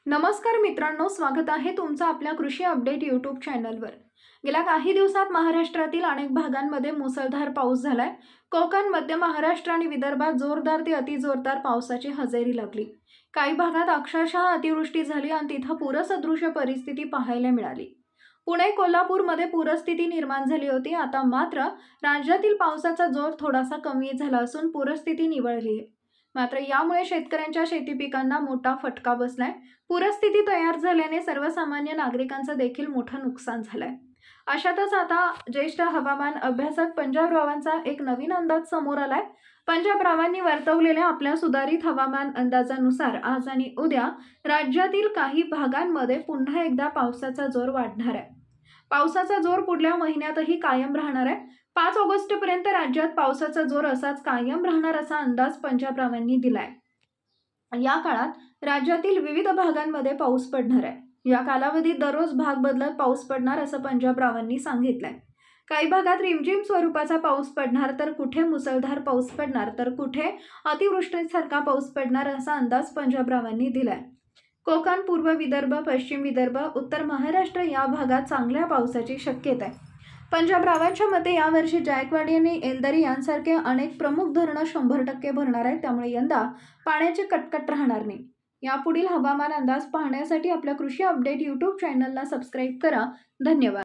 नमस्कार मित्रांनो, स्वागत आहे तुमचं आपल्या कृषी अपडेट यूट्यूब चॅनलवर। गेल्या काही दिवसात महाराष्ट्रातील अनेक भागांमध्ये मुसळधार पाऊस झालाय। कोकण, मध्य महाराष्ट्र आणि विदर्भात जोरदार ते अतिजोरदार पावसाची हजेरी लागली। काही भागात अक्षरशः अतिवृष्टी झाली आणि तिथं पूरसदृश परिस्थिती पाहायला मिळाली। पुणे, कोल्हापूरमध्ये पूरस्थिती निर्माण झाली होती। आता मात्र राज्यातील पावसाचा जोर थोडासा कमी झाला असून पूरस्थिती निवळली आहे। मात्र यामुळे शेतकऱ्यांच्या शेती पिकांना मोठा फटका बसलाय। पूरस्थिती तयार झाल्याने सर्वसामान्य नागरिकांचं देखील मोठं नुकसान झालंय। अशातच आता ज्येष्ठ हवामान अभ्यासक पंजाब रावांचा एक नवीन अंदाज समोर आलाय। पंजाब रावांनी वर्तवलेल्या आपल्या सुधारित हवामान अंदाजानुसार आज आणि उद्या राज्यातील काही भागांमध्ये पुन्हा एकदा पावसाचा जोर वाढणार आहे। पावसाचा जोर पुढल्या महिन्यातही कायम राहणार आहे। 5 ऑगस्टपर्यंत राज्यात पावसाचा जोर असाच कायम राहणार असा अंदाज पंजाब रावांनी दिलाय। या काळात राज्यातील विविध भागांमध्ये पाऊस पडणार आहे। या कालावधीत दररोज भाग बदलत पाऊस पडणार असं पंजाब रावांनी सांगितलंय। काही भागात रिमझिम स्वरूपाचा पाऊस पडणार, तर कुठे मुसळधार पाऊस पडणार, तर कुठे अतिवृष्टीसारखा पाऊस पडणार असा अंदाज पंजाब रावांनी दिलाय। कोकण, पूर्व विदर्भ, पश्चिम विदर्भ, उत्तर महाराष्ट्र या भागात चांगल्या पावसाची शक्यता आहे। पंजाब रावांच्या मते यावर्षी जायकवाडी आणि एलदरी यांसारखे अनेक प्रमुख धरणं 100% भरणार आहेत। त्यामुळे यंदा पाण्याची कटकट राहणार नाही। यापुढील हवामान अंदाज पाहण्यासाठी आपल्या कृषी अपडेट यूट्यूब चॅनलला सबस्क्राईब करा। धन्यवाद।